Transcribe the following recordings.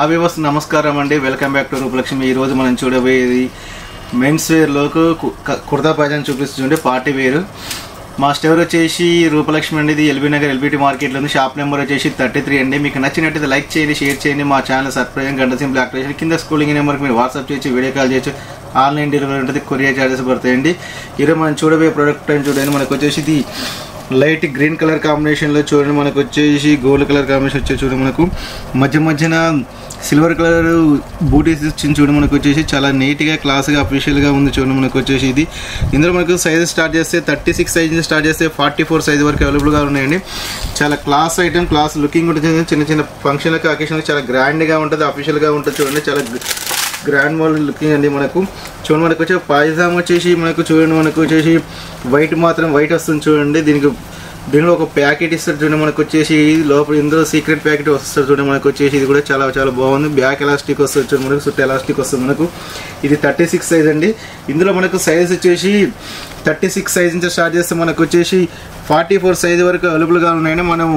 అవివస్ నమస్కారం అండి. Welcome back to Roopalakshmi. ఈ రోజు మనం చూడబోయేది మెన్స్ వేర్ లోకు కుర్తా పైజామా చూపిస్తుంటే పార్టీ వేర్. మా స్టోర్ వచ్చేసి రూపలక్ష్మి అండి. ఇది ఎల్బీ నగర్ ఎల్బీటీ మార్కెట్లో ఉంది. షాప్ నెంబర్ వచ్చేసి 33 అండి. మీకు నచ్చినట్టయితే లైక్ చేయండి, షేర్ చేయండి. మా ఛానల్ సబ్స్క్రైబ్ గంట సింపుల్ యాక్టివేషన్ కింద స్కూలింగ్ నెంబర్కి మీరు వాట్సాప్ చేయొచ్చు, వీడియో కాల్ చేయొచ్చు. ఆన్లైన్ డెలివరీ ఉంటుంది, కొరియర్ చార్జెస్ పడతాయండి. ఈరోజు మనం చూడబోయే ప్రోడక్ట్ అని చూడండి. మనకు వచ్చేసి ఇది లైట్ గ్రీన్ కలర్ కాంబినేషన్లో చూడండి. మనకు వచ్చేసి గోల్డ్ కలర్ కాంబినేషన్ వచ్చేసి చూడండి. మనకు మధ్యన సిల్వర్ కలర్ బూటీస్ ఇచ్చింది చూడండి. మనకు వచ్చేసి చాలా నీట్గా క్లాస్గా అఫీషియల్గా ఉంది చూడండి. మనకు వచ్చేసి ఇది ఇందులో మనకు సైజ్ స్టార్ట్ చేస్తే 36 సైజ్ నుంచి స్టార్ట్ చేస్తే 44 సైజ్ వరకు అవైలబుల్గా ఉన్నాయండి. చాలా క్లాస్ ఐటమ్, క్లాస్ లుకింగ్ ఉంటుంది. చిన్న చిన్న ఫంక్షన్లకు అకేషన్కి చాలా గ్రాండ్గా ఉంటుంది, అఫీషియల్గా ఉంటుంది చూడండి. చాలా గ్రాండ్ మోడల్ లుకింగ్ అండి. మనకు చూడండి, మనకు వచ్చే పైజామా వచ్చేసి మనకు చూడండి, మనకు వచ్చేసి వైట్ మాత్రం వైట్ వస్తుంది చూడండి. దీనిలో ఒక ప్యాకెట్ ఇస్తారు చూడండి. మనకు వచ్చేసి లోపల ఇందులో సీక్రెట్ ప్యాకెట్ వస్తుంది చూడండి. మనకు వచ్చేసి ఇది కూడా చాలా చాలా బాగుంది. బ్యాక్ ఎలాస్టిక్ వస్తుంది చూడండి. మనకు చుట్టూ ఎలాస్టిక్ వస్తుంది. మనకు ఇది 36 సైజ్ అండి. ఇందులో మనకు సైజ్ వచ్చేసి 36 సైజ్ నుంచి స్టార్ట్ చేస్తే మనకు వచ్చేసి 44 సైజ్ వరకు అవైలబుల్గా ఉన్నాయండి. మనము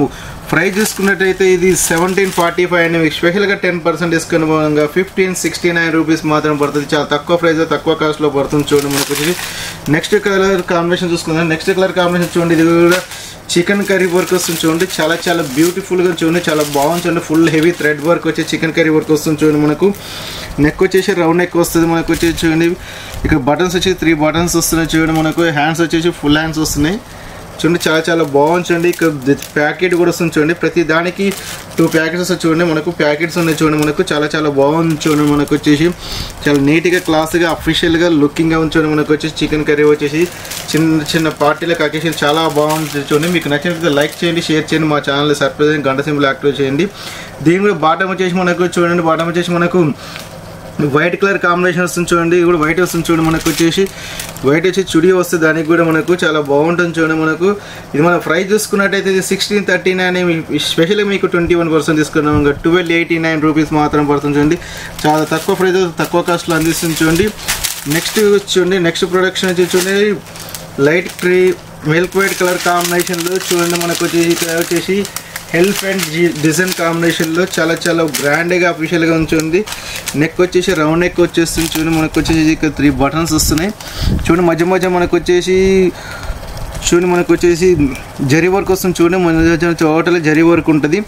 ప్రైస్ చూసుకున్నట్టయితే ఇది 1745 అండి. స్పెషల్గా 10% డిస్కౌంట్ మూలంగా 1569 రూపీస్ మాత్రం పడుతుంది. చాలా తక్కువ ప్రైస్, తక్కువ కాస్ట్లో పడుతుంది చూడండి. మనకు వచ్చేసి నెక్స్ట్ కలర్ కాంబినేషన్ చూసుకుందాం. నెక్స్ట్ కలర్ కాంబినేషన్ చూడండి. ఇది కూడా చికెన్ కర్రీ వర్క్ వస్తుంది చూడండి. చాలా చాలా బ్యూటిఫుల్గా చూడండి. చాలా బాగుంది చూడండి. ఫుల్ హెవీ థ్రెడ్ వర్క్ వచ్చి చికెన్ కర్రీ వర్క్ వస్తుంది చూడండి. మనకు నెక్ వచ్చేసి రౌండ్ నెక్ వస్తుంది. మనకు వచ్చేసి చూడండి, ఇక్కడ బటన్స్ వచ్చి 3 బటన్స్ వస్తున్నాయి చూడండి. మనకు హ్యాండ్స్ వచ్చేసి ఫుల్ హ్యాండ్స్ వస్తున్నాయి చూడండి. చాలా చాలా బాగుంది చూడండి. ఇక్కడ ప్యాకెట్ కూడా వస్తుంది చూడండి. ప్రతి దానికి 2 ప్యాకెట్స్ వస్తాయి చూడండి. మనకు ప్యాకెట్స్ ఉన్నాయి చూడండి. మనకు చాలా చాలా బాగుంది చూడండి. మనకు వచ్చేసి చాలా నీట్గా క్లాస్గా అఫీషియల్గా లుకింగ్గా ఉంది చూడండి. మనకు వచ్చేసి చికెన్ కర్రీ వచ్చేసి చిన్న చిన్న పార్టీలకు అకేషన్ చాలా బాగుంది చూడండి. మీకు నచ్చినట్లయితే లైక్ చేయండి, షేర్ చేయండి. మా ఛానల్ సబ్స్క్రైబ్ గంట సింబల్ యాక్టివేట్ చేయండి. దీని కూడా బాటమ్ వచ్చేసి మనకు చూడండి. బాటమ్ వచ్చేసి మనకు వైట్ కలర్ కాంబినేషన్ వస్తుంది చూడండి. ఇది కూడా వైట్ వస్తుంది చూడండి. మనకు వచ్చేసి వైట్ వచ్చి చుడి వస్తుంది. దానికి కూడా మనకు చాలా బాగుంటుంది చూడండి. మనకు ఇది మన ప్రైస్ చూసుకున్నట్టయితే ఇది 1639. స్పెషల్గా మీకు 21% తీసుకున్నాం. ఇంకా 1289 రూపీస్ మాత్రం పడుతుంది చూడండి. చాలా తక్కువ ప్రైస్, తక్కువ కాస్ట్లో అందిస్తుంది చూడండి. నెక్స్ట్ చూడండి, నెక్స్ట్ ప్రొడక్షన్ వచ్చి చూడండి లైట్ మిల్క్ వైట్ కలర్ కాంబినేషన్లో చూడండి. మనకు వచ్చేసి హెల్ప్ అండ్ డిజైన్ కాంబినేషన్లో చాలా చాలా గ్రాండ్గా అఫీషియల్గా ఉంచుంది. నెక్ వచ్చేసి రౌండ్ నెక్ వచ్చేస్తుంది చూడండి. మనకు వచ్చేసి ఇక్కడ 3 బటన్స్ వస్తున్నాయి చూడండి. మధ్య మనకు వచ్చేసి చూడండి, మనకు వచ్చేసి జరీ వర్క్ వస్తుంది చూడండి. మన టోటల్ జరీ వర్క్ ఉంటుంది.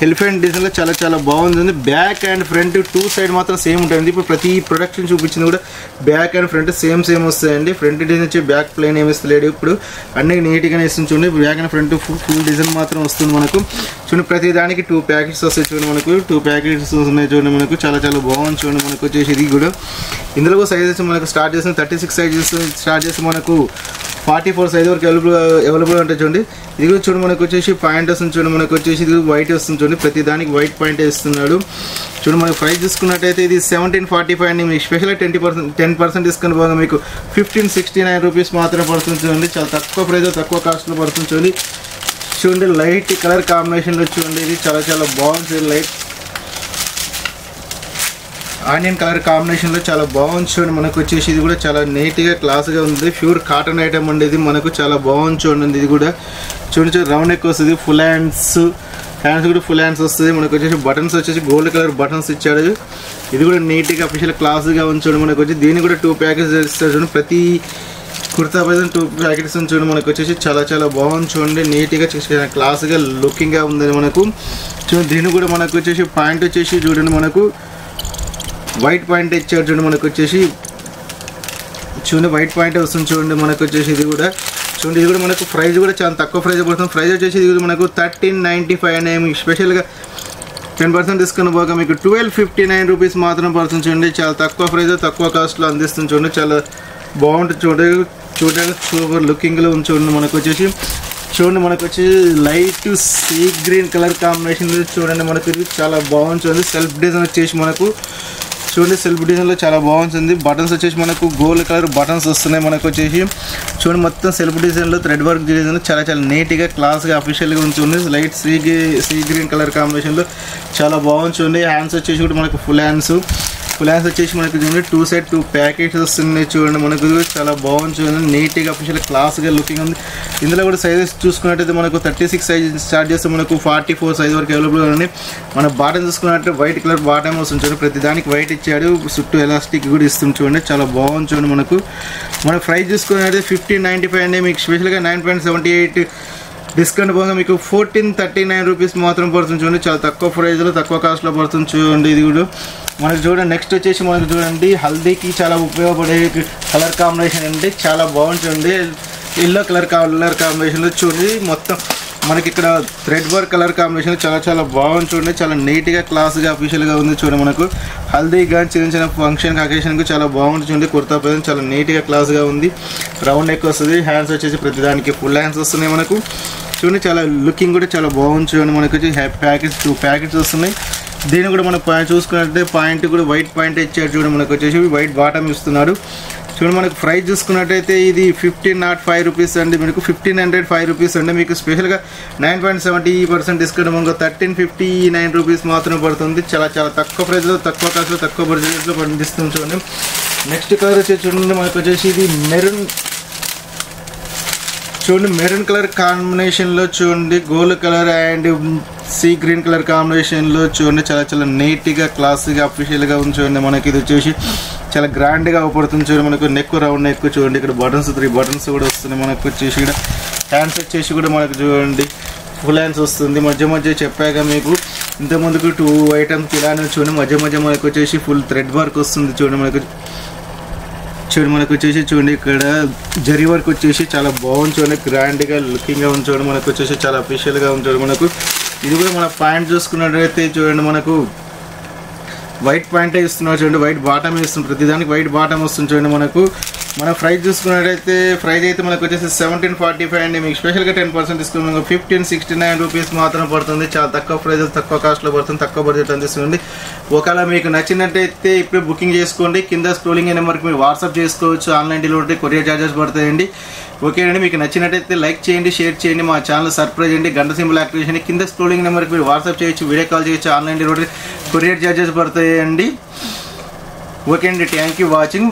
ఎలిఫెంట్ డిజైన్లో చాలా చాలా బాగుంది. బ్యాక్ అండ్ ఫ్రంట్ 2 సైడ్ మాత్రం సేమ్ ఉంటుంది. ఇప్పుడు ప్రతి ప్రొడక్షన్ చూపించింది కూడా బ్యాక్ అండ్ ఫ్రంట్ సేమ్ వస్తాయండి. ఫ్రంట్ డిజైన్ వచ్చి బ్యాక్ ప్లెయిన్ ఏమి ఇస్తలేడు. ఇప్పుడు అన్ని నీట్గానే ఇస్తుంది చూడండి. Back and front full design మాత్రం వస్తుంది మనకు చూడండి. ప్రతి దానికి 2 ప్యాకెట్స్ వస్తాయి చూడండి. మనకు 2 ప్యాకెట్స్ ఉన్నాయి చూడండి. మనకు చాలా చాలా బాగుంది చూడండి. మనకు వచ్చేసి ఇది కూడా ఇందులో సైజెస్ మనకు స్టార్ట్ చేసిన 36 సైజెస్ స్టార్ట్ చేసి మనకు 44 సైజ్ వరకు అవైలబుల్ ఉంటుంది చూడండి. ఇది కూడా చూడండి. మనకు వచ్చేసి పాయింట్ వస్తుంది చూడండి. మనకు వచ్చేసి ఇది వైట్ వస్తుంది చూడండి. ప్రతి దానికి వైట్ పాయింట్ ఇస్తున్నాడు చూడండి. మనకు ప్రైస్ చూసుకున్నట్టయితే ఇది 1745 అండి. మీకు స్పెషల్గా 10% డిస్కౌంట్ బాగా మీకు 1569 రూపీస్ మాత్రం పడుతుంది చూడండి. చాలా తక్కువ ప్రైస్, తక్కువ కాస్ట్లో పడుతుంది చూడండి. చూడండి లైట్ కలర్ కాంబినేషన్లో చూడండి. ఇది చాలా చాలా బాగుంది. లైట్ ఆనియన్ కలర్ కాంబినేషన్లో చాలా బాగుంది చూడండి. మనకు వచ్చేసి ఇది కూడా చాలా నీట్గా క్లాస్గా ఉంది. ప్యూర్ కాటన్ ఐటమ్ అండి. ఇది మనకు చాలా బాగుంది చూడండి. ఇది కూడా చూడండి రౌండ్ నెక్ వస్తుంది. ఫుల్ హ్యాండ్స్ కూడా ఫుల్ హ్యాండ్స్ వస్తుంది. మనకు వచ్చేసి బటన్స్ వచ్చేసి గోల్డ్ కలర్ బటన్స్ ఇచ్చాడు. ఇది కూడా నీట్గా అఫీషియల్ క్లాస్గా ఉంది చూడండి. మనకు వచ్చి దీన్ని కూడా 2 ప్యాకెట్స్ ఇస్తారు చూడండి. ప్రతి కుర్తా పైన 2 ప్యాకెట్స్ చూడండి. మనకు వచ్చేసి చాలా చాలా బాగుంది చూడండి. నీట్గా క్లాస్గా లుకింగ్గా ఉందని మనకు చూడండి. దీన్ని కూడా మనకు వచ్చేసి పాయింట్ వచ్చేసి చూడండి. మనకు వైట్ పాయింట్ ఇచ్చారు చూడండి. మనకు వచ్చేసి చూడండి వైట్ పాయింట్ వస్తుంది చూడండి. మనకు వచ్చేసి ఇది కూడా చూడండి. ఇది కూడా మనకు ప్రైస్ కూడా చాలా తక్కువ ప్రైస్ పడుతుంది. ప్రైస్ వచ్చేసి ఇది మనకు 1395 అనే మీకు స్పెషల్గా 10% డిస్కౌంట్ పోగా మీకు 1259 రూపీస్ మాత్రం పడుతుంది చూడండి. చాలా తక్కువ ప్రైస్, తక్కువ కాస్ట్లో అందిస్తుంది చూడండి. చాలా బాగుంటుంది చూడడానికి సూపర్ లుకింగ్లో ఉంది చూడండి. మనకు వచ్చేసి చూడండి, మనకు వచ్చి light sea green colour combination చూడండి. మనకు ఇది చాలా బాగుంది చూడండి. సెల్ఫ్ డిజైన్ వచ్చేసి మనకు చూడండి. సెల్ఫ్ డిజైన్లో చాలా బాగుంటుంది. బటన్స్ వచ్చేసి మనకు గోల్డ్ కలర్ బటన్స్ వస్తున్నాయి. మనకు వచ్చేసి చూడండి మొత్తం సెల్ఫ్ డిజైన్లో థ్రెడ్ వర్క్ డిజైన్లో చాలా చాలా నీట్గా క్లాస్గా అఫీషియల్గా ఉంటుంది. లైట్ సీ గ్రీన్ కలర్ కాంబినేషన్లో చాలా బాగుంది చూడండి. హ్యాండ్స్ వచ్చేసి కూడా మనకు ఫుల్ హ్యాండ్స్ ఫుల్ హ్యాండ్స్ వచ్చేసి మనకు చూడండి 2 సైడ్ 2 ప్యాకెట్స్ వస్తున్నాయి చూడండి. మనకు చాలా బాగుంది చూడండి, నీట్గా అఫీషియల్ క్లాస్గా లుకింగ్ ఉంది. ఇందులో కూడా సైజెస్ చూసుకున్నట్టయితే మనకు 36 సైజ్ స్టార్ట్ చేస్తే మనకు 44 సైజ్ వరకు అవైలబుల్గా ఉంది. మన బాటమ్ చూసుకున్నట్టు వైట్ కలర్ బాటమ్ వస్తుంది చూడండి, ప్రతి దానికి వైట్ ఇచ్చాడు, చుట్టూ ఎలాస్టిక్ కూడా ఇస్తుంది చూడండి, చాలా బాగుంది చూడండి. మన ప్రైస్ చూసుకున్నట్టయితే 1595 అండి. మీకు స్పెషల్గా 9.78 డిస్కౌంట్ పోగా మీకు 1439 రూపీస్ మాత్రం పడుతుంది చూడండి, చాలా తక్కువ ప్రైస్లో తక్కువ కాస్ట్లో పడుతుంది చూడండి. ఇది కూడా మనకు చూడండి. నెక్స్ట్ వచ్చేసి మనకు చూడండి హల్దీకి చాలా ఉపయోగపడే కలర్ కాంబినేషన్ అండి, చాలా బాగుంటుంది. ఎల్లో కలర్ కాంబినేషన్లో చూడండి, మొత్తం మనకి ఇక్కడ థ్రెడ్ వర్క్ కలర్ కాంబినేషన్ చాలా బాగుంది చూడండి, చాలా నీట్గా క్లాస్గా అఫీషియల్గా ఉంది చూడండి. మనకు హల్దీ కానీ చిన్న ఫంక్షన్ అకేషన్కి చాలా బాగుంటుంది చూడండి. కుర్తా పైన చాలా నీట్గా క్లాస్గా ఉంది, రౌండ్ నెక్ వస్తుంది. హ్యాండ్స్ వచ్చేసి ప్రతిదానికి ఫుల్ హ్యాండ్స్ వస్తున్నాయి మనకు చూడండి, చాలా లుకింగ్ కూడా చాలా బాగుంది చూడండి. మనకు వచ్చి ప్యాకెట్స్ 2 ప్యాకెట్స్ వస్తున్నాయి. దీన్ని కూడా మనం చూసుకున్నట్టే పాయింట్ కూడా వైట్ పాయింట్ ఇచ్చాడు చూడండి, మనకు వచ్చేసి వైట్ బాటమ్ ఇస్తున్నాడు చూడండి. మనకు ప్రైస్ చూసుకున్నట్టయితే ఇది 1505 రూపీస్ అండి, మీకు 1505 రూపీస్ అండి. మీకు స్పెషల్గా 9.70% డిస్కౌంట్ మనకు 1359 రూపీస్ మాత్రమే పడుతుంది. చాలా తక్కువ ప్రైస్లో తక్కువ కాస్ట్లో తక్కువ బడ్జెట్లో పండిస్తుంది చూడండి. నెక్స్ట్ కలర్ వచ్చేసి చూడండి, మనకు వచ్చేసి ఇది మెరూన్ కలర్ కాంబినేషన్లో చూడండి, gold colour and sea green colour కాంబినేషన్లో చూడండి, చాలా నీట్గా క్లాస్గా అఫీషియల్గా ఉంది చూడండి. మనకి ఇది వచ్చేసి చాలా గ్రాండ్గా అవపడుతుంది చూడండి. మనకు నెక్ రౌండ్ నెక్ చూడండి, ఇక్కడ బటన్స్ 3 బటన్స్ కూడా వస్తున్నాయి. మనకు వచ్చేసి ఇక్కడ హ్యాండ్స్ వచ్చేసి కూడా మనకు చూడండి ఫుల్ హ్యాండ్స్ వస్తుంది. మధ్య చెప్పాక మీకు ఇంతకుముందుకు 2 ఐటమ్స్ ఇలానే చూడండి, మధ్య మనకు వచ్చేసి ఫుల్ థ్రెడ్ వర్క్ వస్తుంది చూడండి. మనకు వచ్చేసి చూడండి ఇక్కడ జరీ వర్క్ వచ్చేసి చాలా బాగుంది చూడండి, గ్రాండ్గా లుకింగ్గా ఉంది చూడండి. మనకు వచ్చేసి చాలా అఫీషియల్గా ఉంది చూడండి. మనకు ఇది కూడా మన పాయింట్ చూసుకున్నట్టయితే చూడండి, మనకు వైట్ పాయింటే ఇస్తున్నారు చూడండి, వైట్ బాటమ్ ఇస్తుంది, ప్రతిదానికి వైట్ బాటమ్ వస్తుంది చూడండి. మన ప్రైస్ చూసుకున్నట్టయితే ప్రైస్ అయితే మనకు వచ్చేసి 1745 అండి. మీకు స్పెషల్గా 10% డిస్కౌంట్ 1569 రూపీస్ మాత్రం పడుతుంది. చాలా తక్కువ ప్రైస్ తక్కువ కాస్ట్లో పడుతుంది, తక్కువ బడ్జెట్ అందిస్తుంది. ఒకవేళ మీకు నచ్చినట్టయితే ఇప్పుడు బుకింగ్ చేసుకోండి, కింద స్క్రోలింగ్ నెంబర్కి మీరు వాట్సాప్ చేసుకోవచ్చు. ఆన్లైన్ డెలివరీ కొరియర్ చార్జెస్ పడతాయండి. ఓకేనండి, మీకు నచ్చినట్టయితే లైక్ చేయండి, షేర్ చేయండి, మా ఛానల్ సబ్స్క్రైబ్ చేయండి, గంట సింబల్ యాక్టివేట్ చేయండి. కింద స్క్రోలింగ్ నెంబర్కి మీరు వాట్సాప్ చేయొచ్చు, వీడియో కాల్ చేయొచ్చు. ఆన్లైన్ డెలివరీ కొరియర్ చార్జెస్ పడతాయండి. ఓకే అండి, థ్యాంక్ యూ వాచింగ్.